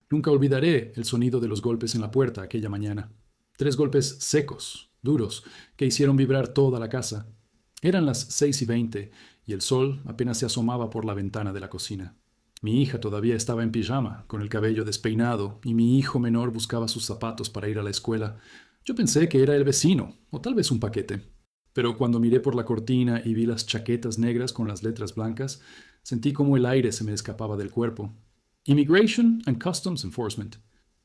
Nunca olvidaré el sonido de los golpes en la puerta aquella mañana. 3 golpes secos, duros, que hicieron vibrar toda la casa. Eran las 6:20 y el sol apenas se asomaba por la ventana de la cocina. Mi hija todavía estaba en pijama, con el cabello despeinado, y mi hijo menor buscaba sus zapatos para ir a la escuela. Yo pensé que era el vecino, o tal vez un paquete. Pero cuando miré por la cortina y vi las chaquetas negras con las letras blancas, sentí como el aire se me escapaba del cuerpo. Immigration and Customs Enforcement.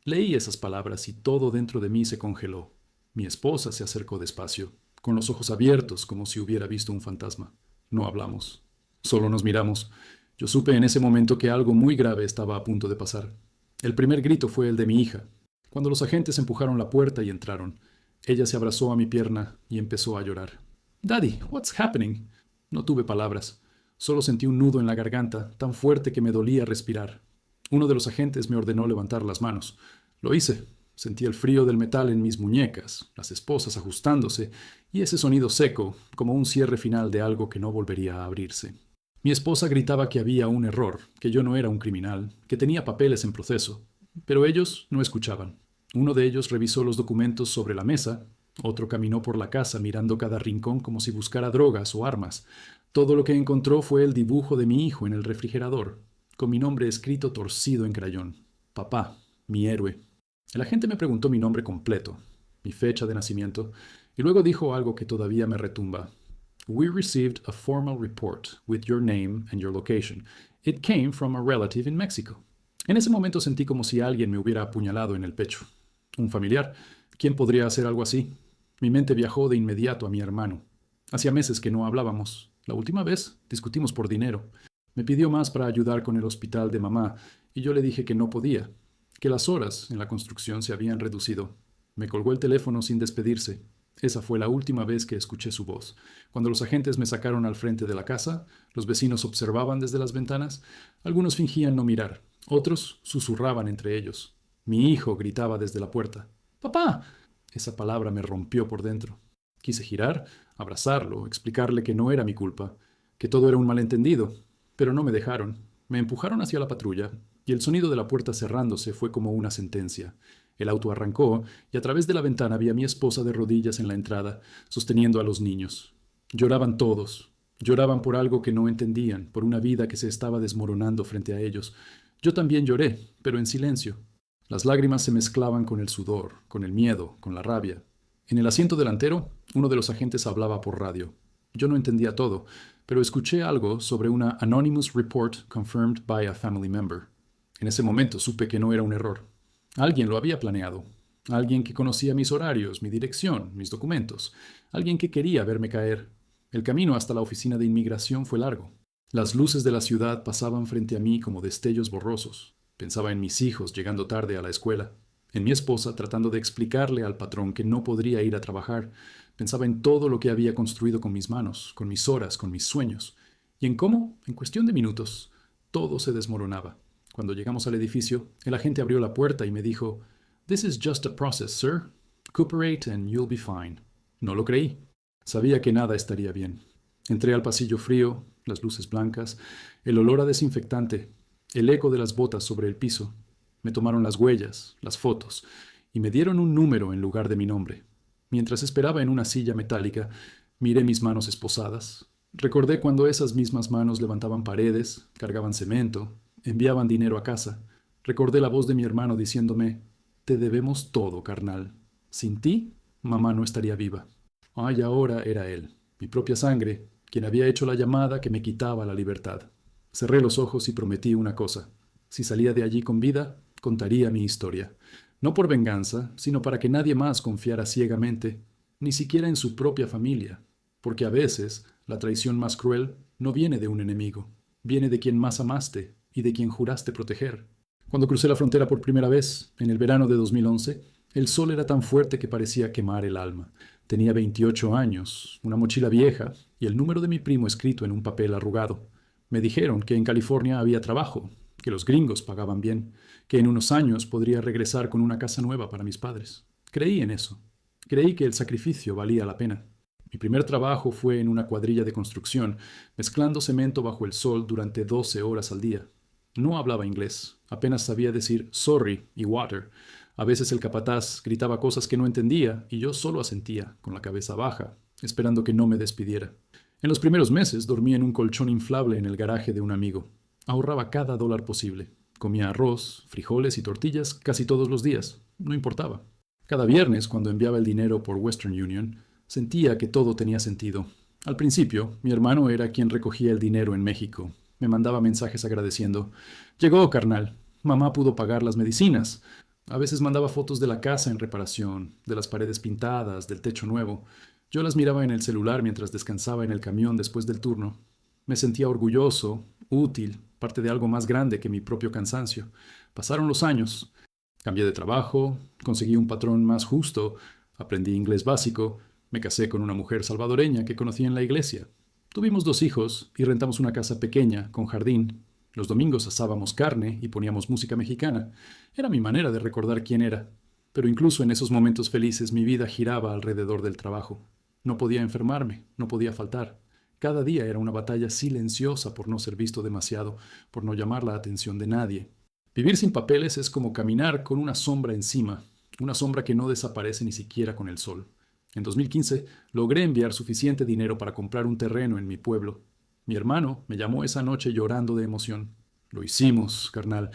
Leí esas palabras y todo dentro de mí se congeló. Mi esposa se acercó despacio, con los ojos abiertos como si hubiera visto un fantasma. No hablamos. Solo nos miramos. Yo supe en ese momento que algo muy grave estaba a punto de pasar. El primer grito fue el de mi hija. Cuando los agentes empujaron la puerta y entraron, ella se abrazó a mi pierna y empezó a llorar. Daddy, what's happening? No tuve palabras. Solo sentí un nudo en la garganta, tan fuerte que me dolía respirar. Uno de los agentes me ordenó levantar las manos. Lo hice. Sentí el frío del metal en mis muñecas, las esposas ajustándose, y ese sonido seco, como un cierre final de algo que no volvería a abrirse. Mi esposa gritaba que había un error, que yo no era un criminal, que tenía papeles en proceso. Pero ellos no escuchaban. Uno de ellos revisó los documentos sobre la mesa, otro caminó por la casa mirando cada rincón como si buscara drogas o armas. Todo lo que encontró fue el dibujo de mi hijo en el refrigerador, con mi nombre escrito torcido en crayón. Papá, mi héroe. El agente me preguntó mi nombre completo, mi fecha de nacimiento, y luego dijo algo que todavía me retumba. We received a formal report with your name and your location. It came from a relative in Mexico. En ese momento sentí como si alguien me hubiera apuñalado en el pecho. Un familiar. ¿Quién podría hacer algo así? Mi mente viajó de inmediato a mi hermano. Hacía meses que no hablábamos. La última vez discutimos por dinero. Me pidió más para ayudar con el hospital de mamá, y yo le dije que no podía, que las horas en la construcción se habían reducido. Me colgó el teléfono sin despedirse. Esa fue la última vez que escuché su voz. Cuando los agentes me sacaron al frente de la casa, los vecinos observaban desde las ventanas. Algunos fingían no mirar, otros susurraban entre ellos. Mi hijo gritaba desde la puerta. ¡Papá! Esa palabra me rompió por dentro. Quise girar, abrazarlo, explicarle que no era mi culpa, que todo era un malentendido, pero no me dejaron. Me empujaron hacia la patrulla, y el sonido de la puerta cerrándose fue como una sentencia. El auto arrancó, y a través de la ventana vi a mi esposa de rodillas en la entrada, sosteniendo a los niños. Lloraban todos. Lloraban por algo que no entendían, por una vida que se estaba desmoronando frente a ellos. Yo también lloré, pero en silencio. Las lágrimas se mezclaban con el sudor, con el miedo, con la rabia. En el asiento delantero, uno de los agentes hablaba por radio. Yo no entendía todo, pero escuché algo sobre una anonymous report confirmed by a family member. En ese momento supe que no era un error. Alguien lo había planeado. Alguien que conocía mis horarios, mi dirección, mis documentos. Alguien que quería verme caer. El camino hasta la oficina de inmigración fue largo. Las luces de la ciudad pasaban frente a mí como destellos borrosos. Pensaba en mis hijos llegando tarde a la escuela, en mi esposa tratando de explicarle al patrón que no podría ir a trabajar. Pensaba en todo lo que había construido con mis manos, con mis horas, con mis sueños, y en cómo, en cuestión de minutos, todo se desmoronaba. Cuando llegamos al edificio, el agente abrió la puerta y me dijo, "This is just a process, sir. Cooperate and you'll be fine." No lo creí. Sabía que nada estaría bien. Entré al pasillo frío, las luces blancas, el olor a desinfectante, el eco de las botas sobre el piso. Me tomaron las huellas, las fotos, y me dieron un número en lugar de mi nombre. Mientras esperaba en una silla metálica, miré mis manos esposadas. Recordé cuando esas mismas manos levantaban paredes, cargaban cemento, enviaban dinero a casa. Recordé la voz de mi hermano diciéndome, "Te debemos todo, carnal. Sin ti, mamá no estaría viva." Ay, ahora era él, mi propia sangre, quien había hecho la llamada que me quitaba la libertad. Cerré los ojos y prometí una cosa. Si salía de allí con vida, contaría mi historia. No por venganza, sino para que nadie más confiara ciegamente, ni siquiera en su propia familia. Porque a veces la traición más cruel no viene de un enemigo, viene de quien más amaste y de quien juraste proteger. Cuando crucé la frontera por primera vez, en el verano de 2011, el sol era tan fuerte que parecía quemar el alma. Tenía 28 años, una mochila vieja y el número de mi primo escrito en un papel arrugado. Me dijeron que en California había trabajo, que los gringos pagaban bien, que en unos años podría regresar con una casa nueva para mis padres. Creí en eso. Creí que el sacrificio valía la pena. Mi primer trabajo fue en una cuadrilla de construcción, mezclando cemento bajo el sol durante 12 horas al día. No hablaba inglés, Apenas sabía decir sorry y water. A veces el capataz gritaba cosas que no entendía y yo solo asentía, con la cabeza baja, esperando que no me despidiera. En los primeros meses dormía en un colchón inflable en el garaje de un amigo. Ahorraba cada dólar posible. Comía arroz, frijoles y tortillas casi todos los días. No importaba. Cada viernes, cuando enviaba el dinero por Western Union, sentía que todo tenía sentido. Al principio, mi hermano era quien recogía el dinero en México. Me mandaba mensajes agradeciendo. Llegó, carnal. Mamá pudo pagar las medicinas. A veces mandaba fotos de la casa en reparación, de las paredes pintadas, del techo nuevo. Yo las miraba en el celular mientras descansaba en el camión después del turno. Me sentía orgulloso, útil, parte de algo más grande que mi propio cansancio. Pasaron los años. Cambié de trabajo, conseguí un patrón más justo, aprendí inglés básico, me casé con una mujer salvadoreña que conocí en la iglesia. Tuvimos 2 hijos y rentamos una casa pequeña, con jardín. Los domingos asábamos carne y poníamos música mexicana. Era mi manera de recordar quién era. Pero incluso en esos momentos felices mi vida giraba alrededor del trabajo. No podía enfermarme, no podía faltar. Cada día era una batalla silenciosa por no ser visto demasiado, por no llamar la atención de nadie. Vivir sin papeles es como caminar con una sombra encima, una sombra que no desaparece ni siquiera con el sol. En 2015 logré enviar suficiente dinero para comprar un terreno en mi pueblo. Mi hermano me llamó esa noche llorando de emoción. Lo hicimos, carnal.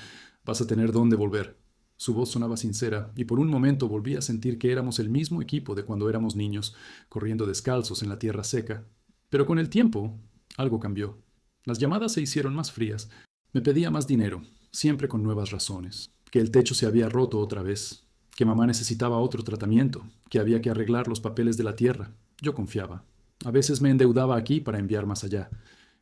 Vas a tener dónde volver. Su voz sonaba sincera y por un momento volví a sentir que éramos el mismo equipo de cuando éramos niños, corriendo descalzos en la tierra seca. Pero con el tiempo, algo cambió. Las llamadas se hicieron más frías. Me pedía más dinero, siempre con nuevas razones. Que el techo se había roto otra vez, que mamá necesitaba otro tratamiento, que había que arreglar los papeles de la tierra. Yo confiaba. A veces me endeudaba aquí para enviar más allá.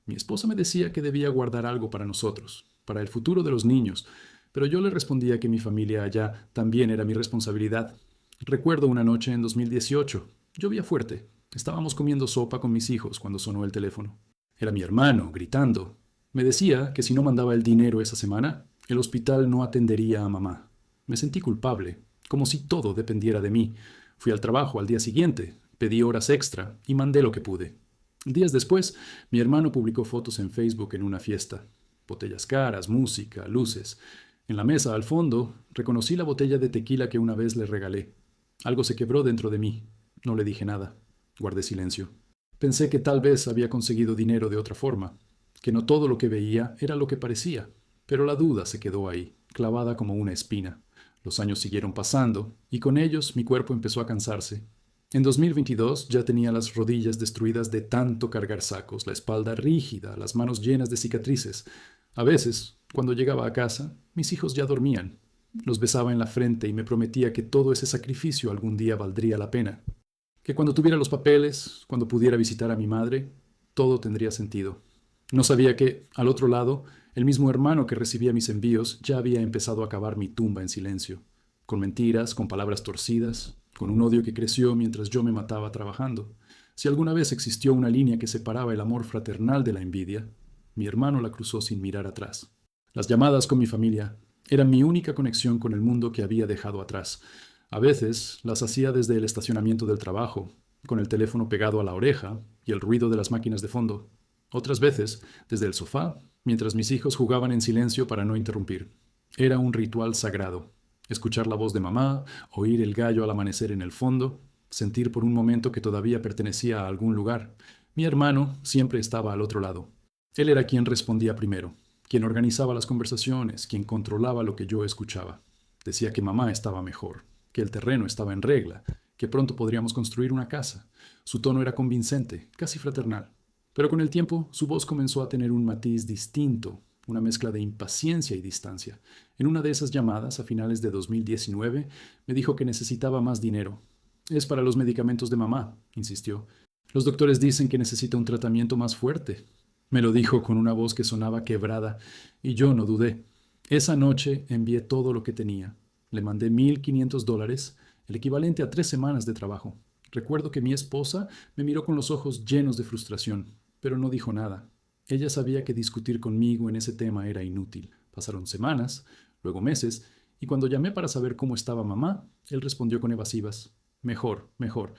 Mi esposa me decía que debía guardar algo para nosotros, para el futuro de los niños, pero yo le respondía que mi familia allá también era mi responsabilidad. Recuerdo una noche en 2018. Llovía fuerte. Estábamos comiendo sopa con mis hijos cuando sonó el teléfono. Era mi hermano, gritando. Me decía que si no mandaba el dinero esa semana, el hospital no atendería a mamá. Me sentí culpable, como si todo dependiera de mí. Fui al trabajo al día siguiente, pedí horas extra y mandé lo que pude. Días después, mi hermano publicó fotos en Facebook en una fiesta. Botellas caras, música, luces. En la mesa, al fondo, reconocí la botella de tequila que una vez le regalé. Algo se quebró dentro de mí. No le dije nada. Guardé silencio. Pensé que tal vez había conseguido dinero de otra forma, que no todo lo que veía era lo que parecía, pero la duda se quedó ahí, clavada como una espina. Los años siguieron pasando, y con ellos mi cuerpo empezó a cansarse. En 2022 ya tenía las rodillas destruidas de tanto cargar sacos, la espalda rígida, las manos llenas de cicatrices. A veces, cuando llegaba a casa, mis hijos ya dormían. Los besaba en la frente y me prometía que todo ese sacrificio algún día valdría la pena. Que cuando tuviera los papeles, cuando pudiera visitar a mi madre, todo tendría sentido. No sabía que, al otro lado, el mismo hermano que recibía mis envíos ya había empezado a cavar mi tumba en silencio, con mentiras, con palabras torcidas, con un odio que creció mientras yo me mataba trabajando. Si alguna vez existió una línea que separaba el amor fraternal de la envidia, mi hermano la cruzó sin mirar atrás. Las llamadas con mi familia eran mi única conexión con el mundo que había dejado atrás. A veces las hacía desde el estacionamiento del trabajo, con el teléfono pegado a la oreja y el ruido de las máquinas de fondo. Otras veces, desde el sofá, mientras mis hijos jugaban en silencio para no interrumpir. Era un ritual sagrado. Escuchar la voz de mamá, oír el gallo al amanecer en el fondo, sentir por un momento que todavía pertenecía a algún lugar. Mi hermano siempre estaba al otro lado. Él era quien respondía primero, quien organizaba las conversaciones, quien controlaba lo que yo escuchaba. Decía que mamá estaba mejor, que el terreno estaba en regla, que pronto podríamos construir una casa. Su tono era convincente, casi fraternal. Pero con el tiempo su voz comenzó a tener un matiz distinto, una mezcla de impaciencia y distancia. En una de esas llamadas, a finales de 2019, me dijo que necesitaba más dinero. Es para los medicamentos de mamá, insistió. Los doctores dicen que necesita un tratamiento más fuerte. Me lo dijo con una voz que sonaba quebrada, y yo no dudé. Esa noche envié todo lo que tenía. Le mandé $1,500, el equivalente a 3 semanas de trabajo. Recuerdo que mi esposa me miró con los ojos llenos de frustración, pero no dijo nada. Ella sabía que discutir conmigo en ese tema era inútil. Pasaron semanas, luego meses, y cuando llamé para saber cómo estaba mamá, él respondió con evasivas. Mejor, mejor.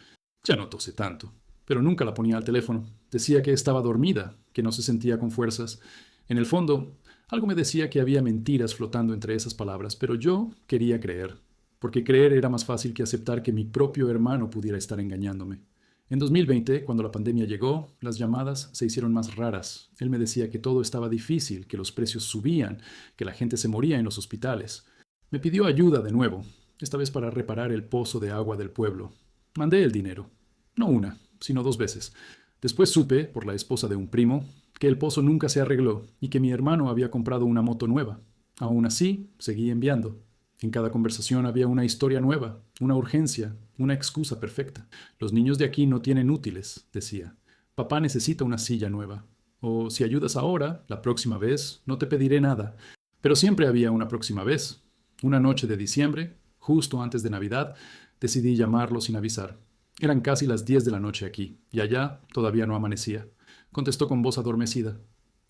Ya no tose tanto. Pero nunca la ponía al teléfono. Decía que estaba dormida, que no se sentía con fuerzas. En el fondo, Algo me decía que había mentiras flotando entre esas palabras, pero yo quería creer, porque creer era más fácil que aceptar que mi propio hermano pudiera estar engañándome. En 2020, cuando la pandemia llegó, las llamadas se hicieron más raras. Él me decía que todo estaba difícil, que los precios subían, que la gente se moría en los hospitales. Me pidió ayuda de nuevo, esta vez para reparar el pozo de agua del pueblo. Mandé el dinero. No una, sino 2 veces. Después supe, por la esposa de un primo, que el pozo nunca se arregló y que mi hermano había comprado una moto nueva. Aún así, seguí enviando. En cada conversación había una historia nueva, una urgencia, una excusa perfecta. Los niños de aquí no tienen útiles, decía. Papá necesita una silla nueva. O si ayudas ahora, la próxima vez, no te pediré nada. Pero siempre había una próxima vez. Una noche de diciembre, justo antes de Navidad, decidí llamarlo sin avisar. Eran casi las 10 de la noche aquí, y allá todavía no amanecía. Contestó con voz adormecida.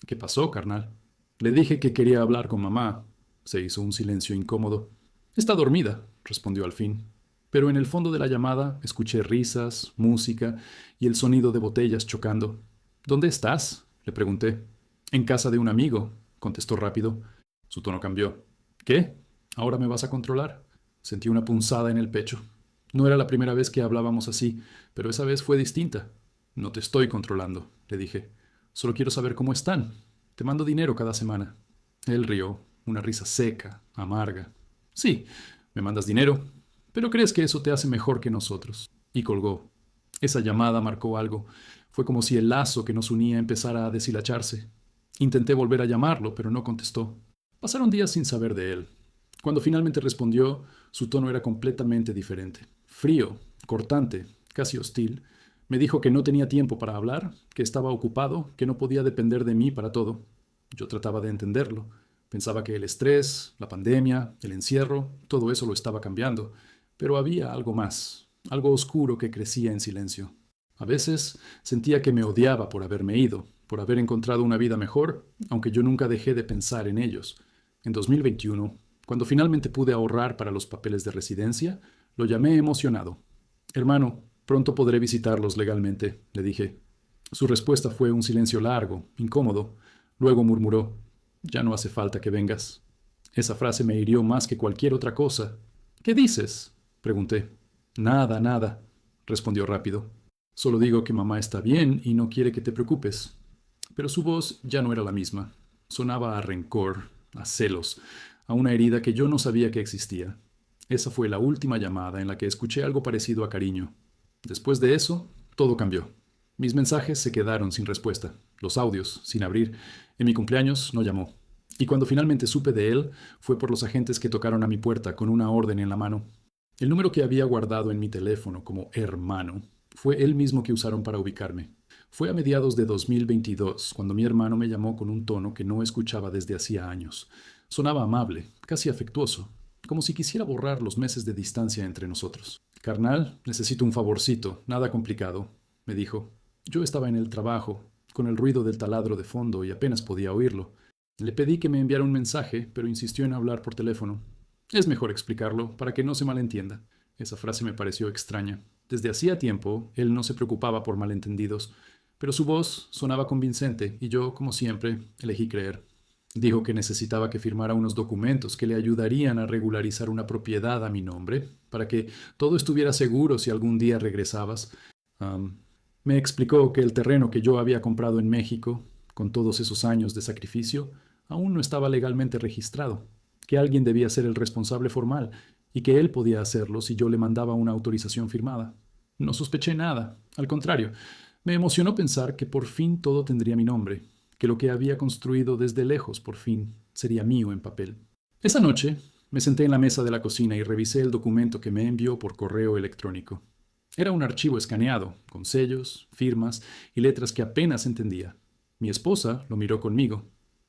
¿Qué pasó, carnal? Le dije que quería hablar con mamá. Se hizo un silencio incómodo. Está dormida, respondió al fin. Pero en el fondo de la llamada escuché risas, música y el sonido de botellas chocando. ¿Dónde estás?, le pregunté. En casa de un amigo, contestó rápido. Su tono cambió. ¿Qué? ¿Ahora me vas a controlar? Sentí una punzada en el pecho. No era la primera vez que hablábamos así, pero esa vez fue distinta. No te estoy controlando, le dije. Solo quiero saber cómo están. Te mando dinero cada semana. Él rió, una risa seca, amarga. Sí, me mandas dinero, pero crees que eso te hace mejor que nosotros. Y colgó. Esa llamada marcó algo. Fue como si el lazo que nos unía empezara a deshilacharse. Intenté volver a llamarlo, pero no contestó. Pasaron días sin saber de él. Cuando finalmente respondió, su tono era completamente diferente. Frío, cortante, casi hostil. Me dijo que no tenía tiempo para hablar, que estaba ocupado, que no podía depender de mí para todo. Yo trataba de entenderlo. Pensaba que el estrés, la pandemia, el encierro, todo eso lo estaba cambiando. Pero había algo más, algo oscuro que crecía en silencio. A veces sentía que me odiaba por haberme ido, por haber encontrado una vida mejor, aunque yo nunca dejé de pensar en ellos. En 2021, cuando finalmente pude ahorrar para los papeles de residencia, lo llamé emocionado. Hermano, pronto podré visitarlos legalmente, le dije. Su respuesta fue un silencio largo, incómodo. Luego murmuró, ya no hace falta que vengas. Esa frase me hirió más que cualquier otra cosa. ¿Qué dices?, pregunté. Nada, nada, respondió rápido. Solo digo que mamá está bien y no quiere que te preocupes. Pero su voz ya no era la misma. Sonaba a rencor, a celos, a una herida que yo no sabía que existía. Esa fue la última llamada en la que escuché algo parecido a cariño. Después de eso, todo cambió. Mis mensajes se quedaron sin respuesta, los audios sin abrir. En mi cumpleaños no llamó. Y cuando finalmente supe de él, fue por los agentes que tocaron a mi puerta con una orden en la mano. El número que había guardado en mi teléfono como hermano fue el mismo que usaron para ubicarme. Fue a mediados de 2022 cuando mi hermano me llamó con un tono que no escuchaba desde hacía años. Sonaba amable, casi afectuoso, como si quisiera borrar los meses de distancia entre nosotros. Carnal, necesito un favorcito, nada complicado, me dijo. Yo estaba en el trabajo, con el ruido del taladro de fondo y apenas podía oírlo. Le pedí que me enviara un mensaje, pero insistió en hablar por teléfono. Es mejor explicarlo, para que no se malentienda. Esa frase me pareció extraña. Desde hacía tiempo, él no se preocupaba por malentendidos, pero su voz sonaba convincente y yo, como siempre, elegí creer. Dijo que necesitaba que firmara unos documentos que le ayudarían a regularizar una propiedad a mi nombre, para que todo estuviera seguro si algún día regresabas. Me explicó que el terreno que yo había comprado en México, con todos esos años de sacrificio, aún no estaba legalmente registrado, que alguien debía ser el responsable formal y que él podía hacerlo si yo le mandaba una autorización firmada. No sospeché nada, al contrario, me emocionó pensar que por fin todo tendría mi nombre, que lo que había construido desde lejos por fin sería mío en papel. Esa noche me senté en la mesa de la cocina y revisé el documento que me envió por correo electrónico. Era un archivo escaneado, con sellos, firmas y letras que apenas entendía. Mi esposa lo miró conmigo.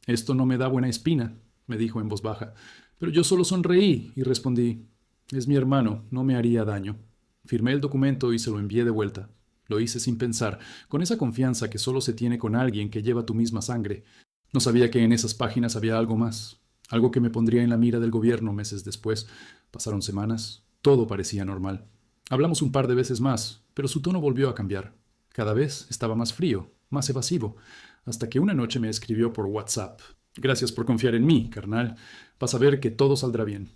Esto no me da buena espina, me dijo en voz baja, pero yo solo sonreí y respondí, es mi hermano, no me haría daño. Firmé el documento y se lo envié de vuelta. Lo hice sin pensar, con esa confianza que solo se tiene con alguien que lleva tu misma sangre. No sabía que en esas páginas había algo más, algo que me pondría en la mira del gobierno meses después. Pasaron semanas, todo parecía normal. Hablamos un par de veces más, pero su tono volvió a cambiar. Cada vez estaba más frío, más evasivo, hasta que una noche me escribió por WhatsApp. Gracias por confiar en mí, carnal. Vas a ver que todo saldrá bien.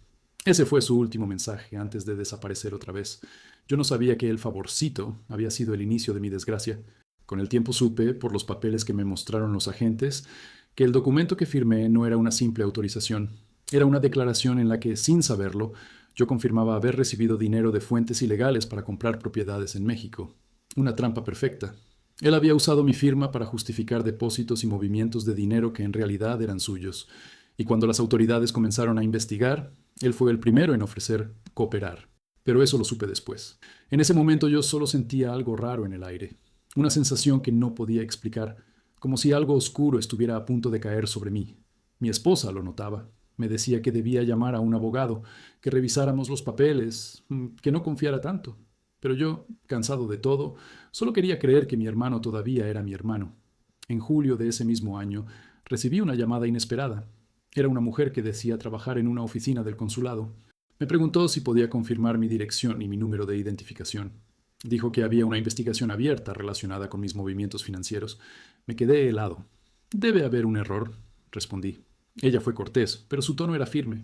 Ese fue su último mensaje antes de desaparecer otra vez. Yo no sabía que el favorcito había sido el inicio de mi desgracia. Con el tiempo supe, por los papeles que me mostraron los agentes, que el documento que firmé no era una simple autorización. Era una declaración en la que, sin saberlo, yo confirmaba haber recibido dinero de fuentes ilegales para comprar propiedades en México. Una trampa perfecta. Él había usado mi firma para justificar depósitos y movimientos de dinero que en realidad eran suyos. Y cuando las autoridades comenzaron a investigar, él fue el primero en ofrecer cooperar. Pero eso lo supe después. En ese momento yo solo sentía algo raro en el aire. Una sensación que no podía explicar, como si algo oscuro estuviera a punto de caer sobre mí. Mi esposa lo notaba. Me decía que debía llamar a un abogado, que revisáramos los papeles, que no confiara tanto. Pero yo, cansado de todo, solo quería creer que mi hermano todavía era mi hermano. En julio de ese mismo año, recibí una llamada inesperada. Era una mujer que decía trabajar en una oficina del consulado. Me preguntó si podía confirmar mi dirección y mi número de identificación. Dijo que había una investigación abierta relacionada con mis movimientos financieros. Me quedé helado. Debe haber un error, respondí. Ella fue cortés, pero su tono era firme.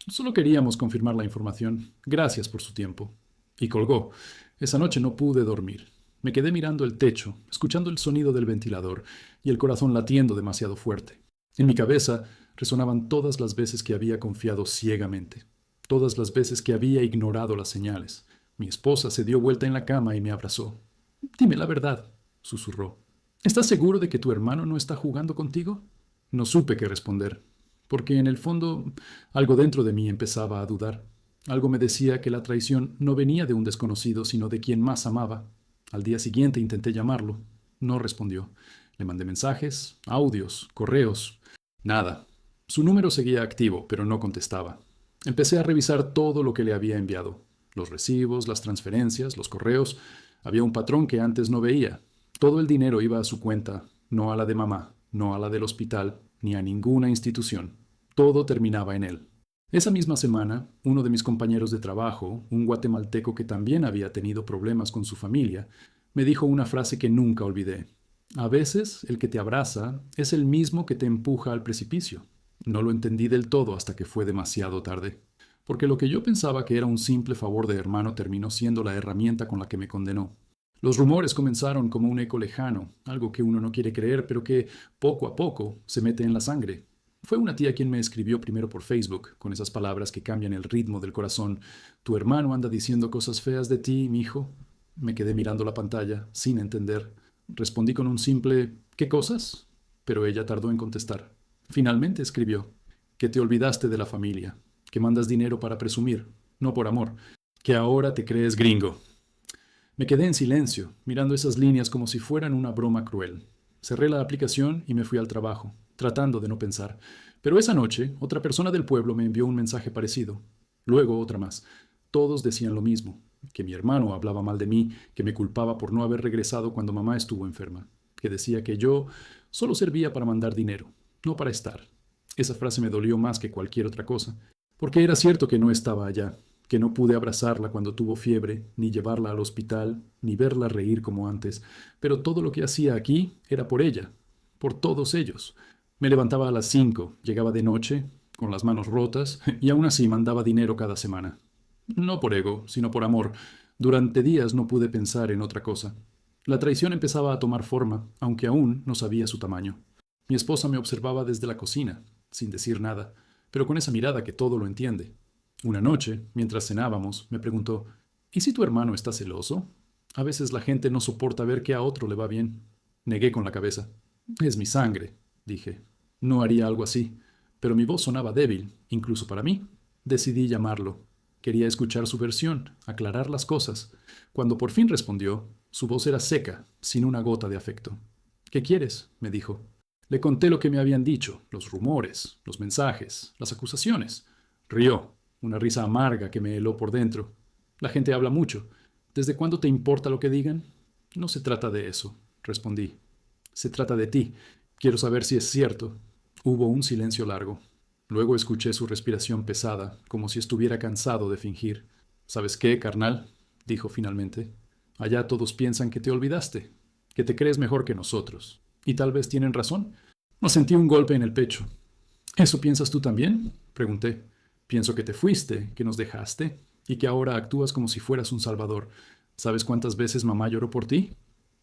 Solo queríamos confirmar la información. Gracias por su tiempo. Y colgó. Esa noche no pude dormir. Me quedé mirando el techo, escuchando el sonido del ventilador y el corazón latiendo demasiado fuerte. En mi cabeza resonaban todas las veces que había confiado ciegamente, todas las veces que había ignorado las señales. Mi esposa se dio vuelta en la cama y me abrazó. Dime la verdad, susurró. ¿Estás seguro de que tu hermano no está jugando contigo? No supe qué responder, porque en el fondo algo dentro de mí empezaba a dudar. Algo me decía que la traición no venía de un desconocido, sino de quien más amaba. Al día siguiente intenté llamarlo. No respondió. Le mandé mensajes, audios, correos. Nada. Su número seguía activo, pero no contestaba. Empecé a revisar todo lo que le había enviado. Los recibos, las transferencias, los correos. Había un patrón que antes no veía. Todo el dinero iba a su cuenta, no a la de mamá, no a la del hospital, ni a ninguna institución. Todo terminaba en él. Esa misma semana, uno de mis compañeros de trabajo, un guatemalteco que también había tenido problemas con su familia, me dijo una frase que nunca olvidé. A veces el que te abraza es el mismo que te empuja al precipicio. No lo entendí del todo hasta que fue demasiado tarde, porque lo que yo pensaba que era un simple favor de hermano terminó siendo la herramienta con la que me condenó. Los rumores comenzaron como un eco lejano, algo que uno no quiere creer, pero que poco a poco se mete en la sangre. Fue una tía quien me escribió primero por Facebook, con esas palabras que cambian el ritmo del corazón. Tu hermano anda diciendo cosas feas de ti, mi hijo. Me quedé mirando la pantalla, sin entender. Respondí con un simple ¿qué cosas? Pero ella tardó en contestar. Finalmente escribió que te olvidaste de la familia, que mandas dinero para presumir, no por amor, que ahora te crees gringo. Me quedé en silencio, mirando esas líneas como si fueran una broma cruel. Cerré la aplicación y me fui al trabajo, tratando de no pensar. Pero esa noche, otra persona del pueblo me envió un mensaje parecido. Luego otra más. Todos decían lo mismo, que mi hermano hablaba mal de mí, que me culpaba por no haber regresado cuando mamá estuvo enferma, que decía que yo solo servía para mandar dinero, no para estar. Esa frase me dolió más que cualquier otra cosa, porque era cierto que no estaba allá, que no pude abrazarla cuando tuvo fiebre, ni llevarla al hospital, ni verla reír como antes, pero todo lo que hacía aquí era por ella, por todos ellos. Me levantaba a las 5, llegaba de noche, con las manos rotas, y aún así mandaba dinero cada semana. No por ego, sino por amor. Durante días no pude pensar en otra cosa. La traición empezaba a tomar forma, aunque aún no sabía su tamaño. Mi esposa me observaba desde la cocina, sin decir nada, pero con esa mirada que todo lo entiende. Una noche, mientras cenábamos, me preguntó, ¿y si tu hermano está celoso? A veces la gente no soporta ver que a otro le va bien. Negué con la cabeza. Es mi sangre, dije. No haría algo así, pero mi voz sonaba débil, incluso para mí. Decidí llamarlo. Quería escuchar su versión, aclarar las cosas. Cuando por fin respondió, su voz era seca, sin una gota de afecto. ¿Qué quieres?, me dijo. Le conté lo que me habían dicho, los rumores, los mensajes, las acusaciones. Rió, una risa amarga que me heló por dentro. La gente habla mucho. ¿Desde cuándo te importa lo que digan? No se trata de eso, respondí. Se trata de ti. Quiero saber si es cierto. Hubo un silencio largo. Luego escuché su respiración pesada, como si estuviera cansado de fingir. ¿Sabes qué, carnal?, dijo finalmente. Allá todos piensan que te olvidaste, que te crees mejor que nosotros. Y tal vez tienen razón. No sentí un golpe en el pecho. ¿Eso piensas tú también? Pregunté. Pienso que te fuiste, que nos dejaste, y que ahora actúas como si fueras un salvador. ¿Sabes cuántas veces mamá lloró por ti?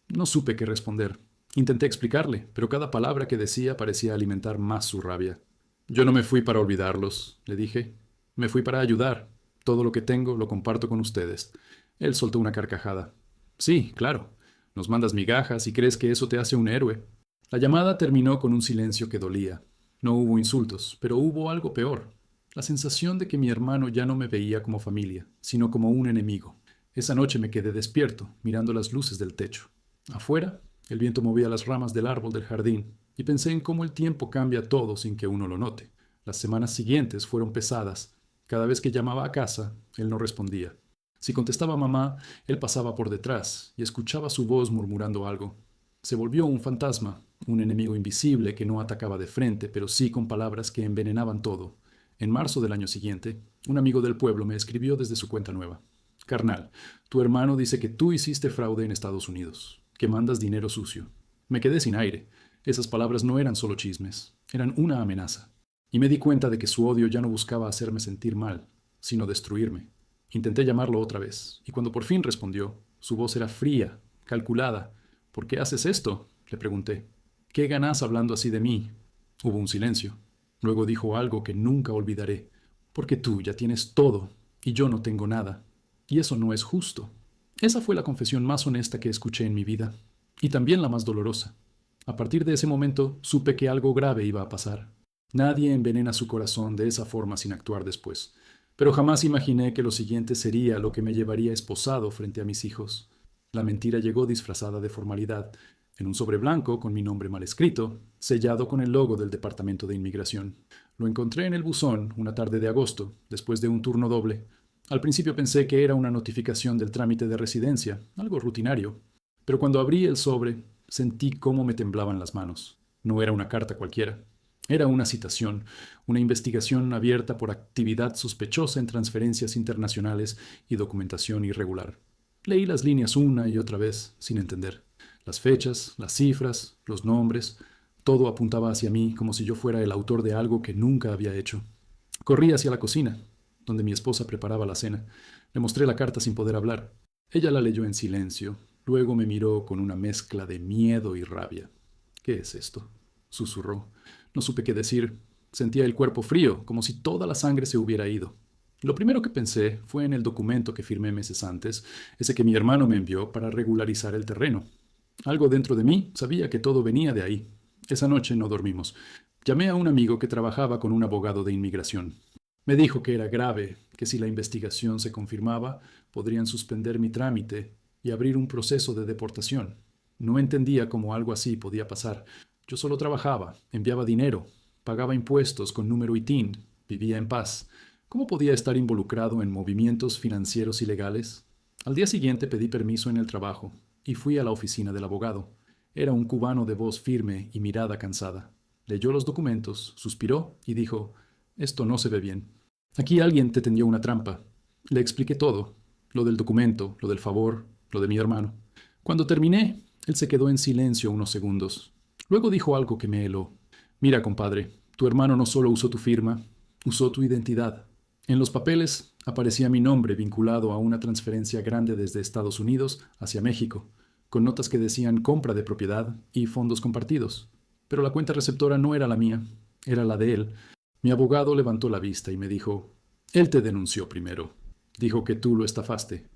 No supe qué responder. Intenté explicarle, pero cada palabra que decía parecía alimentar más su rabia. Yo no me fui para olvidarlos, le dije. Me fui para ayudar. Todo lo que tengo lo comparto con ustedes. Él soltó una carcajada. Sí, claro. Nos mandas migajas y crees que eso te hace un héroe. La llamada terminó con un silencio que dolía. No hubo insultos, pero hubo algo peor. La sensación de que mi hermano ya no me veía como familia, sino como un enemigo. Esa noche me quedé despierto, mirando las luces del techo. Afuera, el viento movía las ramas del árbol del jardín, y pensé en cómo el tiempo cambia todo sin que uno lo note. Las semanas siguientes fueron pesadas. Cada vez que llamaba a casa, él no respondía. Si contestaba mamá, él pasaba por detrás y escuchaba su voz murmurando algo. Se volvió un fantasma, un enemigo invisible que no atacaba de frente, pero sí con palabras que envenenaban todo. En marzo del año siguiente, un amigo del pueblo me escribió desde su cuenta nueva. Carnal, tu hermano dice que tú hiciste fraude en Estados Unidos, que mandas dinero sucio. Me quedé sin aire. Esas palabras no eran solo chismes, eran una amenaza. Y me di cuenta de que su odio ya no buscaba hacerme sentir mal, sino destruirme. Intenté llamarlo otra vez, y cuando por fin respondió, su voz era fría, calculada. ¿Por qué haces esto? Le pregunté. ¿Qué ganas hablando así de mí? Hubo un silencio. Luego dijo algo que nunca olvidaré. Porque tú ya tienes todo, y yo no tengo nada. Y eso no es justo. Esa fue la confesión más honesta que escuché en mi vida, y también la más dolorosa. A partir de ese momento supe que algo grave iba a pasar. Nadie envenena su corazón de esa forma sin actuar después. Pero jamás imaginé que lo siguiente sería lo que me llevaría esposado frente a mis hijos. La mentira llegó disfrazada de formalidad, en un sobre blanco con mi nombre mal escrito, sellado con el logo del Departamento de Inmigración. Lo encontré en el buzón una tarde de agosto, después de un turno doble. Al principio pensé que era una notificación del trámite de residencia, algo rutinario, pero cuando abrí el sobre sentí cómo me temblaban las manos. No era una carta cualquiera. Era una citación, una investigación abierta por actividad sospechosa en transferencias internacionales y documentación irregular. Leí las líneas una y otra vez, sin entender. Las fechas, las cifras, los nombres, todo apuntaba hacia mí como si yo fuera el autor de algo que nunca había hecho. Corrí hacia la cocina, donde mi esposa preparaba la cena. Le mostré la carta sin poder hablar. Ella la leyó en silencio. Luego me miró con una mezcla de miedo y rabia. ¿Qué es esto? Susurró. No supe qué decir. Sentía el cuerpo frío, como si toda la sangre se hubiera ido. Lo primero que pensé fue en el documento que firmé meses antes, ese que mi hermano me envió para regularizar el terreno. Algo dentro de mí sabía que todo venía de ahí. Esa noche no dormimos. Llamé a un amigo que trabajaba con un abogado de inmigración. Me dijo que era grave, que si la investigación se confirmaba, podrían suspender mi trámite y abrir un proceso de deportación. No entendía cómo algo así podía pasar. Yo solo trabajaba, enviaba dinero, pagaba impuestos con número ITIN, vivía en paz. ¿Cómo podía estar involucrado en movimientos financieros ilegales? Al día siguiente pedí permiso en el trabajo y fui a la oficina del abogado. Era un cubano de voz firme y mirada cansada. Leyó los documentos, suspiró y dijo: «Esto no se ve bien. Aquí alguien te tendió una trampa». Le expliqué todo, lo del documento, lo del favor, lo de mi hermano. Cuando terminé, él se quedó en silencio unos segundos. Luego dijo algo que me heló. «Mira, compadre, tu hermano no solo usó tu firma, usó tu identidad. En los papeles aparecía mi nombre vinculado a una transferencia grande desde Estados Unidos hacia México, con notas que decían compra de propiedad y fondos compartidos. Pero la cuenta receptora no era la mía, era la de él. Mi abogado levantó la vista y me dijo: «Él te denunció primero. Dijo que tú lo estafaste».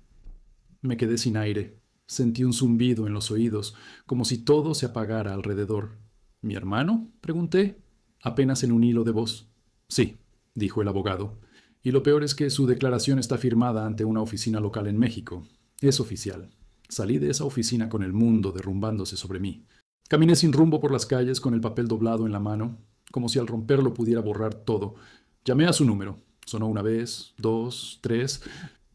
Me quedé sin aire. Sentí un zumbido en los oídos, como si todo se apagara alrededor. «¿Mi hermano?», pregunté, apenas en un hilo de voz. «Sí», dijo el abogado. «Y lo peor es que su declaración está firmada ante una oficina local en México. Es oficial. Salí de esa oficina con el mundo derrumbándose sobre mí. Caminé sin rumbo por las calles con el papel doblado en la mano, como si al romperlo pudiera borrar todo. Llamé a su número. Sonó una vez, dos, tres,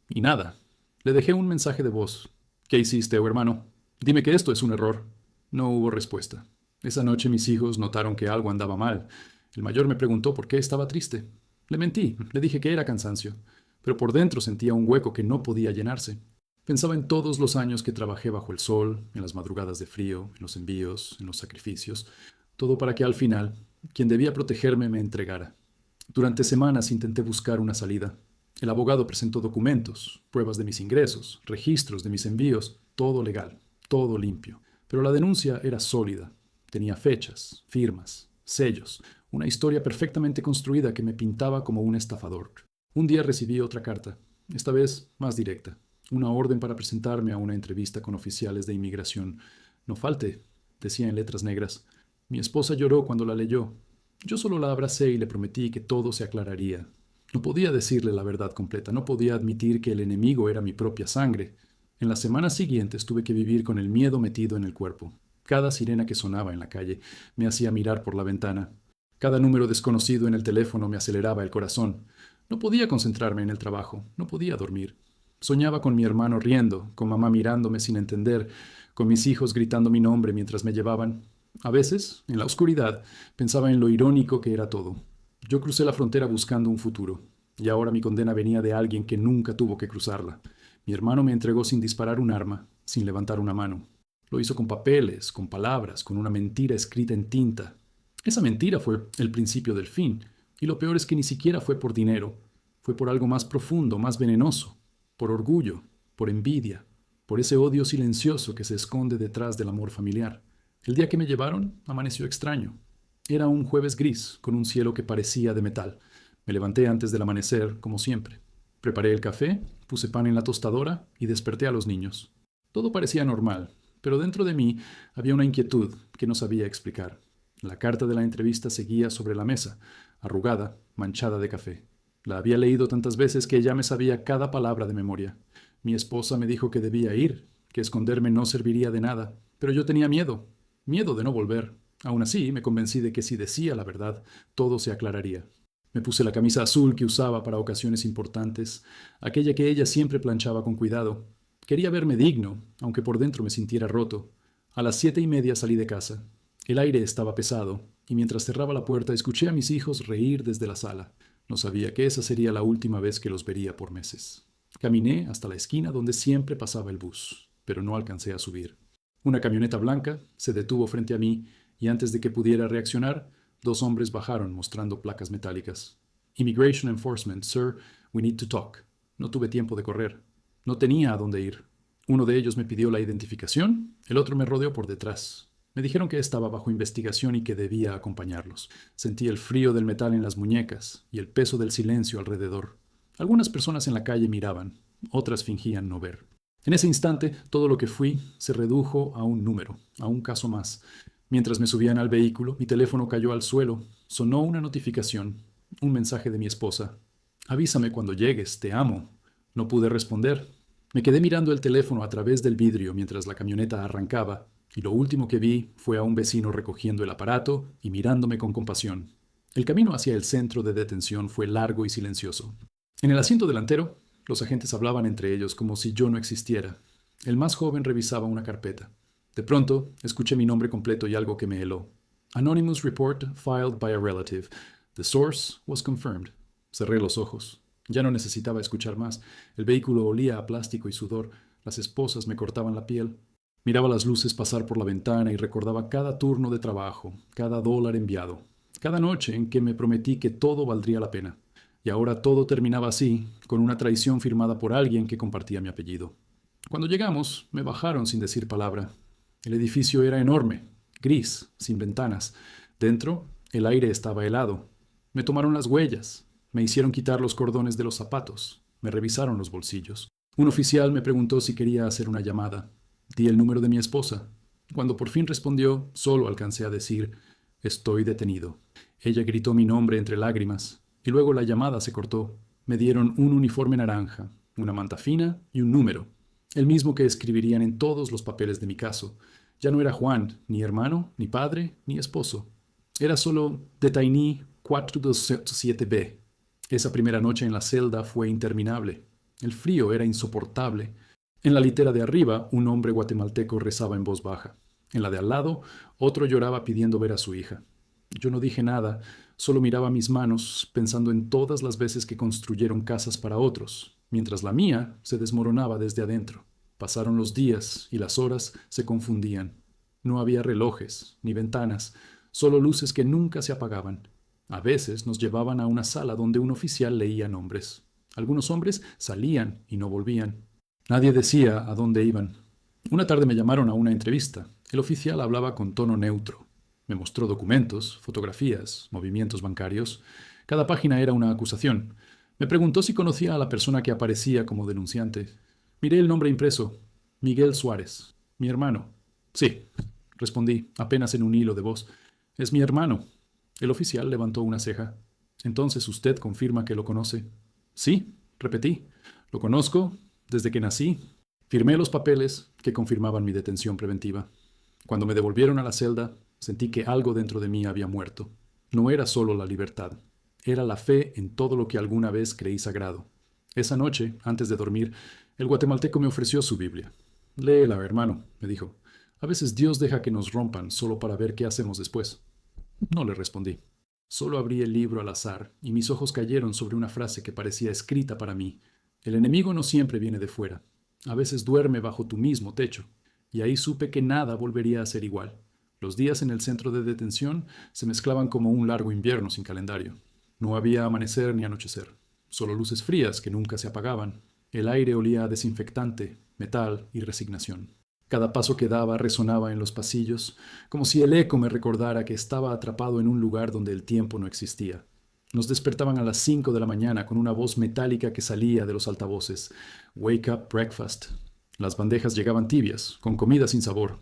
y nada. Le dejé un mensaje de voz. «¿Qué hiciste, hermano? Dime que esto es un error». No hubo respuesta. Esa noche mis hijos notaron que algo andaba mal. El mayor me preguntó por qué estaba triste. Le mentí, le dije que era cansancio, pero por dentro sentía un hueco que no podía llenarse. Pensaba en todos los años que trabajé bajo el sol, en las madrugadas de frío, en los envíos, en los sacrificios, todo para que al final quien debía protegerme, me entregara. Durante semanas intenté buscar una salida. El abogado presentó documentos, pruebas de mis ingresos, registros de mis envíos, todo legal, todo limpio. Pero la denuncia era sólida. Tenía fechas, firmas, sellos, una historia perfectamente construida que me pintaba como un estafador. Un día recibí otra carta, esta vez más directa, una orden para presentarme a una entrevista con oficiales de inmigración. No falte, decía en letras negras. Mi esposa lloró cuando la leyó. Yo solo la abracé y le prometí que todo se aclararía. No podía decirle la verdad completa, no podía admitir que el enemigo era mi propia sangre. En las semanas siguientes tuve que vivir con el miedo metido en el cuerpo. Cada sirena que sonaba en la calle me hacía mirar por la ventana. Cada número desconocido en el teléfono me aceleraba el corazón. No podía concentrarme en el trabajo, no podía dormir. Soñaba con mi hermano riendo, con mamá mirándome sin entender, con mis hijos gritando mi nombre mientras me llevaban. A veces, en la oscuridad, pensaba en lo irónico que era todo. Yo crucé la frontera buscando un futuro, y ahora mi condena venía de alguien que nunca tuvo que cruzarla. Mi hermano me entregó sin disparar un arma, sin levantar una mano. Lo hizo con papeles, con palabras, con una mentira escrita en tinta. Esa mentira fue el principio del fin, y lo peor es que ni siquiera fue por dinero, fue por algo más profundo, más venenoso, por orgullo, por envidia, por ese odio silencioso que se esconde detrás del amor familiar. El día que me llevaron, amaneció extraño. Era un jueves gris, con un cielo que parecía de metal. Me levanté antes del amanecer, como siempre. Preparé el café, puse pan en la tostadora y desperté a los niños. Todo parecía normal, pero dentro de mí había una inquietud que no sabía explicar. La carta de la entrevista seguía sobre la mesa, arrugada, manchada de café. La había leído tantas veces que ya me sabía cada palabra de memoria. Mi esposa me dijo que debía ir, que esconderme no serviría de nada, pero yo tenía miedo, miedo de no volver. Aún así, me convencí de que si decía la verdad, todo se aclararía. Me puse la camisa azul que usaba para ocasiones importantes, aquella que ella siempre planchaba con cuidado. Quería verme digno, aunque por dentro me sintiera roto. A las 7:30 salí de casa. El aire estaba pesado, y mientras cerraba la puerta escuché a mis hijos reír desde la sala. No sabía que esa sería la última vez que los vería por meses. Caminé hasta la esquina donde siempre pasaba el bus, pero no alcancé a subir. Una camioneta blanca se detuvo frente a mí y antes de que pudiera reaccionar, 2 hombres bajaron mostrando placas metálicas. Immigration Enforcement, sir, we need to talk. No tuve tiempo de correr. No tenía a dónde ir. Uno de ellos me pidió la identificación, el otro me rodeó por detrás. Me dijeron que estaba bajo investigación y que debía acompañarlos. Sentí el frío del metal en las muñecas y el peso del silencio alrededor. Algunas personas en la calle miraban, otras fingían no ver. En ese instante, todo lo que fui se redujo a un número, a un caso más. Mientras me subían al vehículo, mi teléfono cayó al suelo. Sonó una notificación, un mensaje de mi esposa. Avísame cuando llegues, te amo. No pude responder. Me quedé mirando el teléfono a través del vidrio mientras la camioneta arrancaba, y lo último que vi fue a un vecino recogiendo el aparato y mirándome con compasión. El camino hacia el centro de detención fue largo y silencioso. En el asiento delantero, los agentes hablaban entre ellos como si yo no existiera. El más joven revisaba una carpeta. De pronto, escuché mi nombre completo y algo que me heló. Anonymous report filed by a relative. The source was confirmed. Cerré los ojos. Ya no necesitaba escuchar más. El vehículo olía a plástico y sudor. Las esposas me cortaban la piel. Miraba las luces pasar por la ventana y recordaba cada turno de trabajo, cada dólar enviado, cada noche en que me prometí que todo valdría la pena. Y ahora todo terminaba así, con una traición firmada por alguien que compartía mi apellido. Cuando llegamos, me bajaron sin decir palabra. El edificio era enorme, gris, sin ventanas. Dentro, el aire estaba helado. Me tomaron las huellas. Me hicieron quitar los cordones de los zapatos. Me revisaron los bolsillos. Un oficial me preguntó si quería hacer una llamada. Di el número de mi esposa. Cuando por fin respondió, solo alcancé a decir, «Estoy detenido». Ella gritó mi nombre entre lágrimas, y luego la llamada se cortó. Me dieron un uniforme naranja, una manta fina y un número, el mismo que escribirían en todos los papeles de mi caso. Ya no era Juan, ni hermano, ni padre, ni esposo. Era solo Detainee 427B. Esa primera noche en la celda fue interminable. El frío era insoportable. En la litera de arriba, un hombre guatemalteco rezaba en voz baja. En la de al lado, otro lloraba pidiendo ver a su hija. Yo no dije nada, solo miraba mis manos, pensando en todas las veces que construyeron casas para otros, mientras la mía se desmoronaba desde adentro. Pasaron los días y las horas se confundían. No había relojes, ni ventanas, solo luces que nunca se apagaban. A veces nos llevaban a una sala donde un oficial leía nombres. Algunos hombres salían y no volvían. Nadie decía a dónde iban. Una tarde me llamaron a una entrevista. El oficial hablaba con tono neutro. Me mostró documentos, fotografías, movimientos bancarios. Cada página era una acusación. Me preguntó si conocía a la persona que aparecía como denunciante. Miré el nombre impreso. Miguel Suárez. Mi hermano. Sí, respondí, apenas en un hilo de voz. Es mi hermano. El oficial levantó una ceja. Entonces usted confirma que lo conoce. Sí, repetí. Lo conozco desde que nací. Firmé los papeles que confirmaban mi detención preventiva. Cuando me devolvieron a la celda, sentí que algo dentro de mí había muerto. No era solo la libertad, era la fe en todo lo que alguna vez creí sagrado. Esa noche, antes de dormir, el guatemalteco me ofreció su Biblia. Léela, hermano, me dijo. A veces Dios deja que nos rompan solo para ver qué hacemos después. No le respondí. Solo abrí el libro al azar y mis ojos cayeron sobre una frase que parecía escrita para mí. El enemigo no siempre viene de fuera. A veces duerme bajo tu mismo techo. Y ahí supe que nada volvería a ser igual. Los días en el centro de detención se mezclaban como un largo invierno sin calendario. No había amanecer ni anochecer, solo luces frías que nunca se apagaban. El aire olía a desinfectante, metal y resignación. Cada paso que daba resonaba en los pasillos, como si el eco me recordara que estaba atrapado en un lugar donde el tiempo no existía. Nos despertaban a las 5 de la mañana con una voz metálica que salía de los altavoces. Wake up breakfast. Las bandejas llegaban tibias, con comida sin sabor.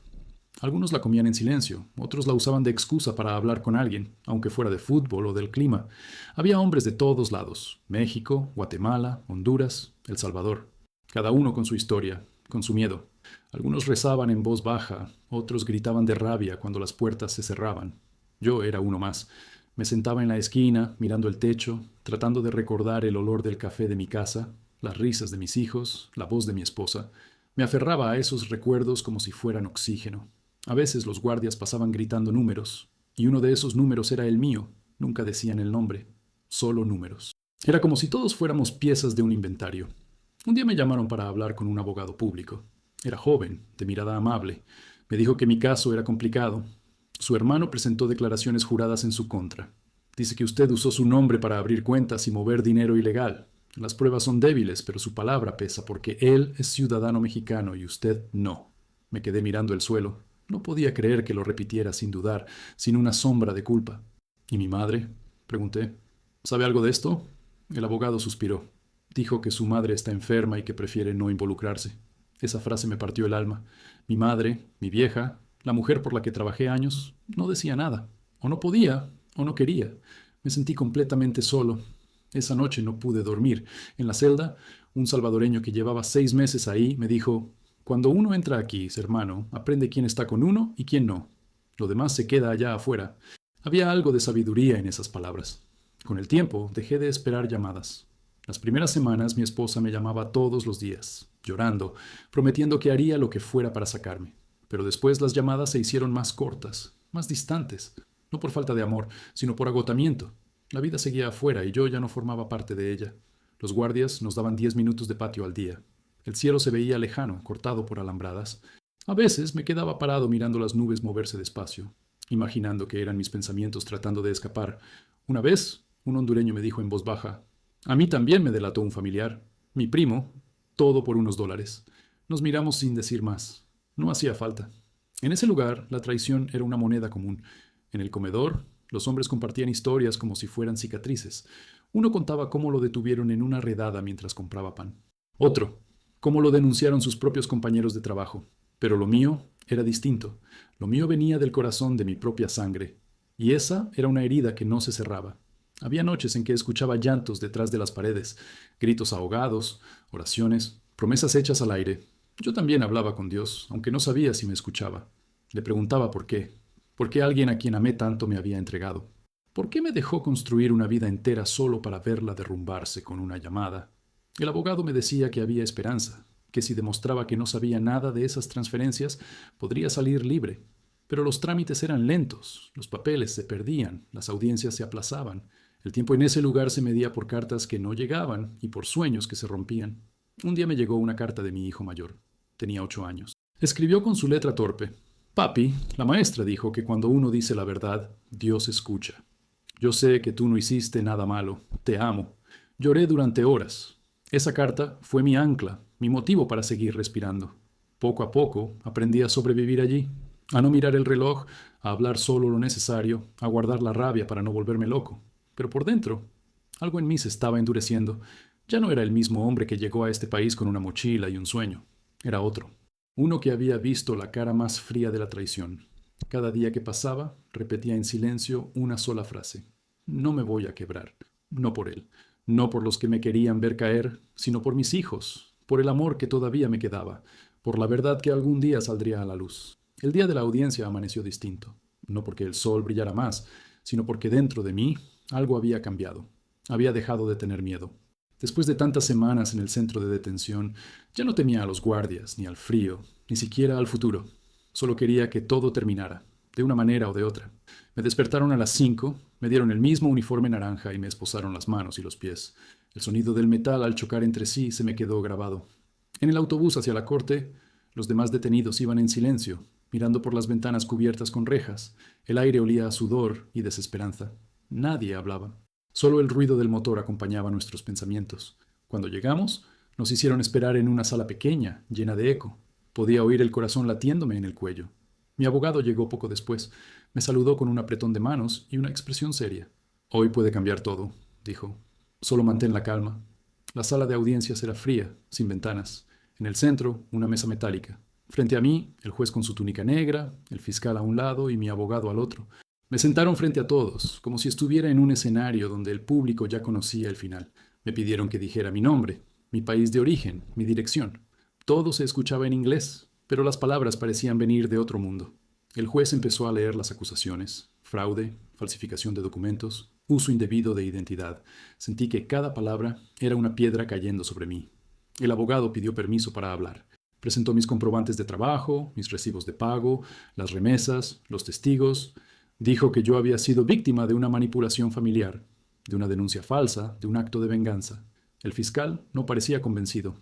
Algunos la comían en silencio, otros la usaban de excusa para hablar con alguien, aunque fuera de fútbol o del clima. Había hombres de todos lados, México, Guatemala, Honduras, El Salvador. Cada uno con su historia, con su miedo. Algunos rezaban en voz baja, otros gritaban de rabia cuando las puertas se cerraban. Yo era uno más. Me sentaba en la esquina, mirando el techo, tratando de recordar el olor del café de mi casa, las risas de mis hijos, la voz de mi esposa. Me aferraba a esos recuerdos como si fueran oxígeno. A veces los guardias pasaban gritando números, y uno de esos números era el mío. Nunca decían el nombre, solo números. Era como si todos fuéramos piezas de un inventario. Un día me llamaron para hablar con un abogado público. Era joven, de mirada amable. Me dijo que mi caso era complicado. Su hermano presentó declaraciones juradas en su contra. Dice que usted usó su nombre para abrir cuentas y mover dinero ilegal. Las pruebas son débiles, pero su palabra pesa porque él es ciudadano mexicano y usted no. Me quedé mirando el suelo. No podía creer que lo repitiera sin dudar, sin una sombra de culpa. ¿Y mi madre? Pregunté. ¿Sabe algo de esto? El abogado suspiró. Dijo que su madre está enferma y que prefiere no involucrarse. Esa frase me partió el alma. Mi madre, mi vieja, la mujer por la que trabajé años, no decía nada. O no podía, o no quería. Me sentí completamente solo. Esa noche no pude dormir. En la celda, un salvadoreño que llevaba 6 meses ahí me dijo: cuando uno entra aquí, hermano, aprende quién está con uno y quién no. Lo demás se queda allá afuera. Había algo de sabiduría en esas palabras. Con el tiempo, dejé de esperar llamadas. Las primeras semanas mi esposa me llamaba todos los días, llorando, prometiendo que haría lo que fuera para sacarme. Pero después las llamadas se hicieron más cortas, más distantes, no por falta de amor, sino por agotamiento. La vida seguía afuera y yo ya no formaba parte de ella. Los guardias nos daban 10 minutos de patio al día. El cielo se veía lejano, cortado por alambradas. A veces me quedaba parado mirando las nubes moverse despacio, imaginando que eran mis pensamientos tratando de escapar. Una vez, un hondureño me dijo en voz baja: a mí también me delató un familiar, mi primo, todo por unos $. Nos miramos sin decir más. No hacía falta. En ese lugar, la traición era una moneda común. En el comedor, los hombres compartían historias como si fueran cicatrices. Uno contaba cómo lo detuvieron en una redada mientras compraba pan. Otro, cómo lo denunciaron sus propios compañeros de trabajo. Pero lo mío era distinto. Lo mío venía del corazón de mi propia sangre. Y esa era una herida que no se cerraba. Había noches en que escuchaba llantos detrás de las paredes, gritos ahogados, oraciones, promesas hechas al aire. Yo también hablaba con Dios, aunque no sabía si me escuchaba. Le preguntaba por qué. ¿Por qué alguien a quien amé tanto me había entregado? ¿Por qué me dejó construir una vida entera solo para verla derrumbarse con una llamada? El abogado me decía que había esperanza, que si demostraba que no sabía nada de esas transferencias, podría salir libre. Pero los trámites eran lentos, los papeles se perdían, las audiencias se aplazaban. El tiempo en ese lugar se medía por cartas que no llegaban y por sueños que se rompían. Un día me llegó una carta de mi hijo mayor. Tenía 8 años. Escribió con su letra torpe: Papi, la maestra dijo que cuando uno dice la verdad, Dios escucha. Yo sé que tú no hiciste nada malo. Te amo. Lloré durante horas. Esa carta fue mi ancla, mi motivo para seguir respirando. Poco a poco aprendí a sobrevivir allí, a no mirar el reloj, a hablar solo lo necesario, a guardar la rabia para no volverme loco. Pero por dentro, algo en mí se estaba endureciendo. Ya no era el mismo hombre que llegó a este país con una mochila y un sueño. Era otro. Uno que había visto la cara más fría de la traición. Cada día que pasaba, repetía en silencio una sola frase. No me voy a quebrar. No por él. No por los que me querían ver caer, sino por mis hijos, por el amor que todavía me quedaba, por la verdad que algún día saldría a la luz. El día de la audiencia amaneció distinto. No porque el sol brillara más, sino porque dentro de mí algo había cambiado. Había dejado de tener miedo. Después de tantas semanas en el centro de detención, ya no temía a los guardias, ni al frío, ni siquiera al futuro. Solo quería que todo terminara, de una manera o de otra. Me despertaron a las 5, me dieron el mismo uniforme naranja y me esposaron las manos y los pies. El sonido del metal al chocar entre sí se me quedó grabado. En el autobús hacia la corte, los demás detenidos iban en silencio, mirando por las ventanas cubiertas con rejas. El aire olía a sudor y desesperanza. Nadie hablaba. Solo el ruido del motor acompañaba nuestros pensamientos. Cuando llegamos, nos hicieron esperar en una sala pequeña, llena de eco. Podía oír el corazón latiéndome en el cuello. Mi abogado llegó poco después. Me saludó con un apretón de manos y una expresión seria. Hoy puede cambiar todo, dijo. Solo mantén la calma. La sala de audiencias era fría, sin ventanas. En el centro, una mesa metálica. Frente a mí, el juez con su túnica negra, el fiscal a un lado y mi abogado al otro. Me sentaron frente a todos, como si estuviera en un escenario donde el público ya conocía el final. Me pidieron que dijera mi nombre, mi país de origen, mi dirección. Todo se escuchaba en inglés, pero las palabras parecían venir de otro mundo. El juez empezó a leer las acusaciones: fraude, falsificación de documentos, uso indebido de identidad. Sentí que cada palabra era una piedra cayendo sobre mí. El abogado pidió permiso para hablar. Presentó mis comprobantes de trabajo, mis recibos de pago, las remesas, los testigos. Dijo que yo había sido víctima de una manipulación familiar, de una denuncia falsa, de un acto de venganza. El fiscal no parecía convencido.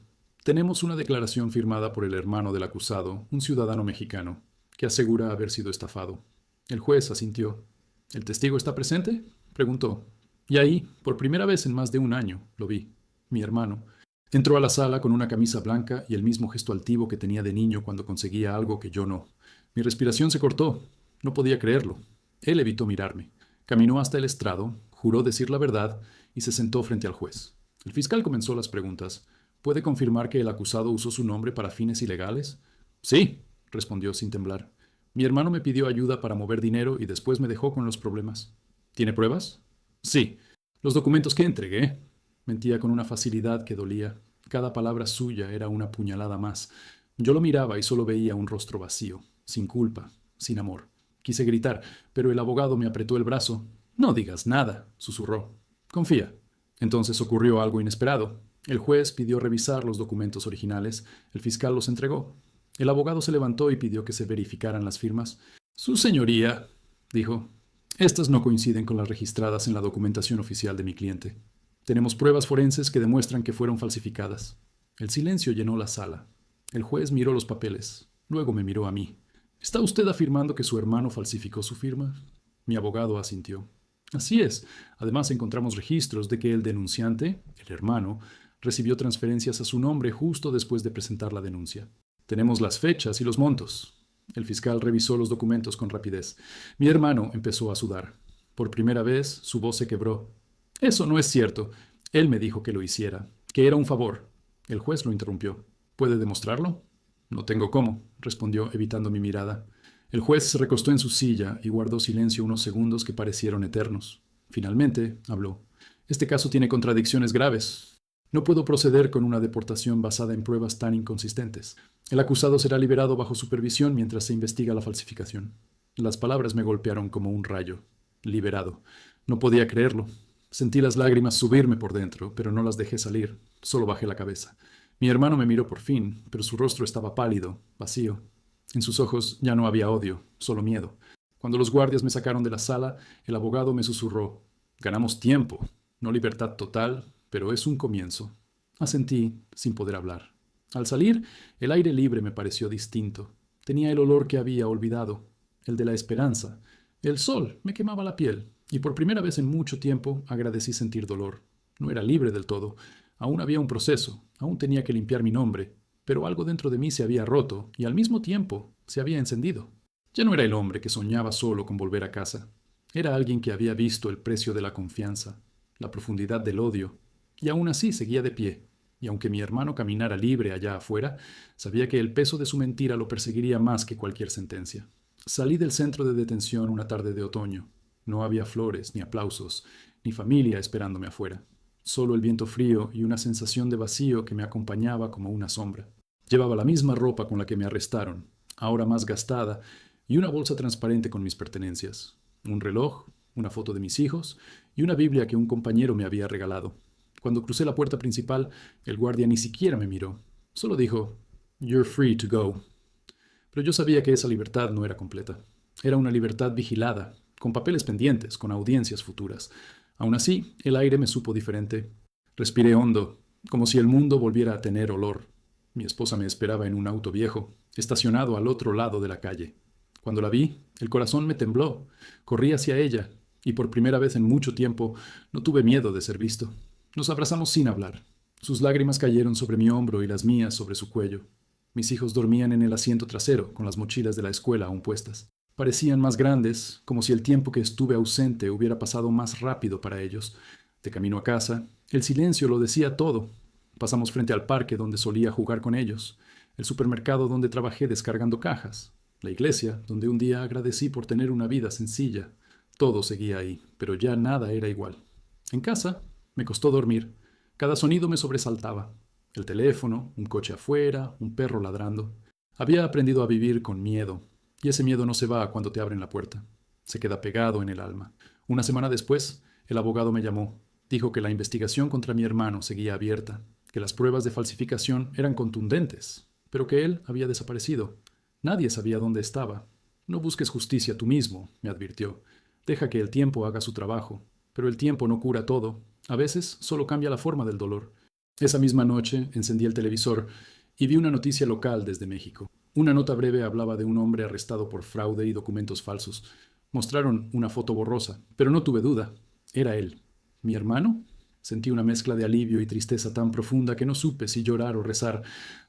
Tenemos una declaración firmada por el hermano del acusado, un ciudadano mexicano, que asegura haber sido estafado. El juez asintió. ¿El testigo está presente?, preguntó. Y ahí, por primera vez en más de un año, lo vi. Mi hermano. Entró a la sala con una camisa blanca y el mismo gesto altivo que tenía de niño cuando conseguía algo que yo no. Mi respiración se cortó. No podía creerlo. Él evitó mirarme. Caminó hasta el estrado, juró decir la verdad y se sentó frente al juez. El fiscal comenzó las preguntas. ¿Puede confirmar que el acusado usó su nombre para fines ilegales? Sí, respondió sin temblar. Mi hermano me pidió ayuda para mover dinero y después me dejó con los problemas. ¿Tiene pruebas? Sí. Los documentos que entregué. Mentía con una facilidad que dolía. Cada palabra suya era una puñalada más. Yo lo miraba y solo veía un rostro vacío, sin culpa, sin amor. Quise gritar, pero el abogado me apretó el brazo. No digas nada, susurró. Confía. Entonces ocurrió algo inesperado. El juez pidió revisar los documentos originales. El fiscal los entregó. El abogado se levantó y pidió que se verificaran las firmas. Su señoría, dijo, estas no coinciden con las registradas en la documentación oficial de mi cliente. Tenemos pruebas forenses que demuestran que fueron falsificadas. El silencio llenó la sala. El juez miró los papeles. Luego me miró a mí. ¿Está usted afirmando que su hermano falsificó su firma? Mi abogado asintió. Así es. Además encontramos registros de que el denunciante, el hermano, recibió transferencias a su nombre justo después de presentar la denuncia. Tenemos las fechas y los montos. El fiscal revisó los documentos con rapidez. Mi hermano empezó a sudar. Por primera vez, su voz se quebró. Eso no es cierto. Él me dijo que lo hiciera, que era un favor. El juez lo interrumpió. ¿Puede demostrarlo? No tengo cómo, respondió, evitando mi mirada. El juez se recostó en su silla y guardó silencio unos segundos que parecieron eternos. Finalmente, habló. Este caso tiene contradicciones graves. No puedo proceder con una deportación basada en pruebas tan inconsistentes. El acusado será liberado bajo supervisión mientras se investiga la falsificación. Las palabras me golpearon como un rayo. Liberado. No podía creerlo. Sentí las lágrimas subirme por dentro, pero no las dejé salir. Solo bajé la cabeza. Mi hermano me miró por fin, pero su rostro estaba pálido, vacío. En sus ojos ya no había odio, solo miedo. Cuando los guardias me sacaron de la sala, el abogado me susurró. Ganamos tiempo. No libertad total, pero es un comienzo. Asentí, sin poder hablar. Al salir, el aire libre me pareció distinto. Tenía el olor que había olvidado, el de la esperanza. El sol me quemaba la piel, y por primera vez en mucho tiempo agradecí sentir dolor. No era libre del todo. Aún había un proceso, aún tenía que limpiar mi nombre, pero algo dentro de mí se había roto y al mismo tiempo se había encendido. Ya no era el hombre que soñaba solo con volver a casa. Era alguien que había visto el precio de la confianza, la profundidad del odio, y aún así seguía de pie. Y aunque mi hermano caminara libre allá afuera, sabía que el peso de su mentira lo perseguiría más que cualquier sentencia. Salí del centro de detención una tarde de otoño. No había flores, ni aplausos, ni familia esperándome afuera. Solo el viento frío y una sensación de vacío que me acompañaba como una sombra. Llevaba la misma ropa con la que me arrestaron, ahora más gastada, y una bolsa transparente con mis pertenencias. Un reloj, una foto de mis hijos y una Biblia que un compañero me había regalado. Cuando crucé la puerta principal, el guardia ni siquiera me miró. Solo dijo, "You're free to go". Pero yo sabía que esa libertad no era completa. Era una libertad vigilada, con papeles pendientes, con audiencias futuras. Aún así, el aire me supo diferente. Respiré hondo, como si el mundo volviera a tener olor. Mi esposa me esperaba en un auto viejo, estacionado al otro lado de la calle. Cuando la vi, el corazón me tembló. Corrí hacia ella, y por primera vez en mucho tiempo no tuve miedo de ser visto. Nos abrazamos sin hablar. Sus lágrimas cayeron sobre mi hombro y las mías sobre su cuello. Mis hijos dormían en el asiento trasero, con las mochilas de la escuela aún puestas. Parecían más grandes, como si el tiempo que estuve ausente hubiera pasado más rápido para ellos. De camino a casa, el silencio lo decía todo. Pasamos frente al parque donde solía jugar con ellos, el supermercado donde trabajé descargando cajas, la iglesia donde un día agradecí por tener una vida sencilla. Todo seguía ahí, pero ya nada era igual. En casa, me costó dormir. Cada sonido me sobresaltaba. El teléfono, un coche afuera, un perro ladrando. Había aprendido a vivir con miedo, y ese miedo no se va cuando te abren la puerta. Se queda pegado en el alma. Una semana después, el abogado me llamó. Dijo que la investigación contra mi hermano seguía abierta, que las pruebas de falsificación eran contundentes, pero que él había desaparecido. Nadie sabía dónde estaba. No busques justicia tú mismo, me advirtió. Deja que el tiempo haga su trabajo. Pero el tiempo no cura todo. A veces solo cambia la forma del dolor. Esa misma noche encendí el televisor y vi una noticia local desde México. Una nota breve hablaba de un hombre arrestado por fraude y documentos falsos. Mostraron una foto borrosa, pero no tuve duda. Era él. ¿Mi hermano? Sentí una mezcla de alivio y tristeza tan profunda que no supe si llorar o rezar.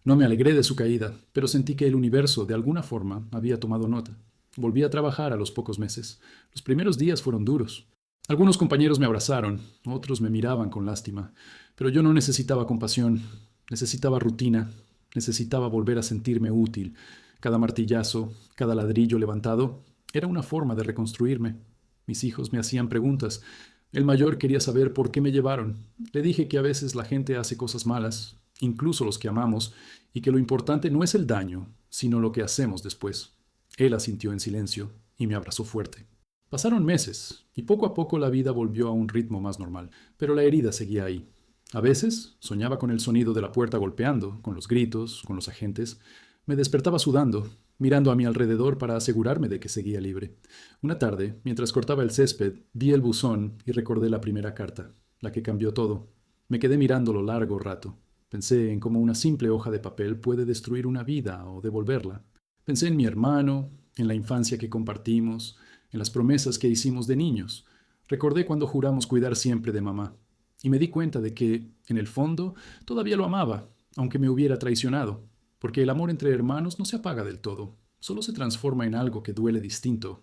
No me alegré de su caída, pero sentí que el universo, de alguna forma, había tomado nota. Volví a trabajar a los pocos meses. Los primeros días fueron duros. Algunos compañeros me abrazaron, otros me miraban con lástima, pero yo no necesitaba compasión, necesitaba rutina, necesitaba volver a sentirme útil. Cada martillazo, cada ladrillo levantado, era una forma de reconstruirme. Mis hijos me hacían preguntas. El mayor quería saber por qué me llevaron. Le dije que a veces la gente hace cosas malas, incluso los que amamos, y que lo importante no es el daño, sino lo que hacemos después. Él asintió en silencio y me abrazó fuerte. Pasaron meses, y poco a poco la vida volvió a un ritmo más normal, pero la herida seguía ahí. A veces soñaba con el sonido de la puerta golpeando, con los gritos, con los agentes. Me despertaba sudando, mirando a mi alrededor para asegurarme de que seguía libre. Una tarde, mientras cortaba el césped, vi el buzón y recordé la primera carta, la que cambió todo. Me quedé mirándolo largo rato. Pensé en cómo una simple hoja de papel puede destruir una vida o devolverla. Pensé en mi hermano, en la infancia que compartimos, en las promesas que hicimos de niños. Recordé cuando juramos cuidar siempre de mamá. Y me di cuenta de que, en el fondo, todavía lo amaba, aunque me hubiera traicionado. Porque el amor entre hermanos no se apaga del todo, solo se transforma en algo que duele distinto.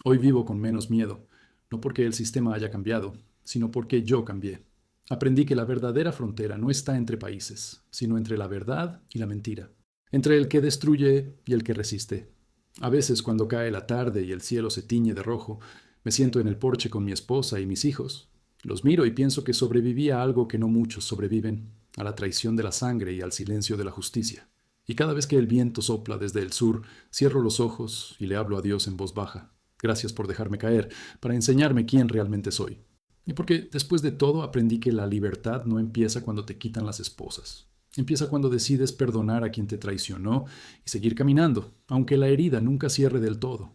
Hoy vivo con menos miedo, no porque el sistema haya cambiado, sino porque yo cambié. Aprendí que la verdadera frontera no está entre países, sino entre la verdad y la mentira, entre el que destruye y el que resiste. A veces, cuando cae la tarde y el cielo se tiñe de rojo, me siento en el porche con mi esposa y mis hijos. Los miro y pienso que sobreviví a algo que no muchos sobreviven, a la traición de la sangre y al silencio de la justicia. Y cada vez que el viento sopla desde el sur, cierro los ojos y le hablo a Dios en voz baja. Gracias por dejarme caer, para enseñarme quién realmente soy. Y porque, después de todo, aprendí que la libertad no empieza cuando te quitan las esposas. Empieza cuando decides perdonar a quien te traicionó y seguir caminando, aunque la herida nunca cierre del todo.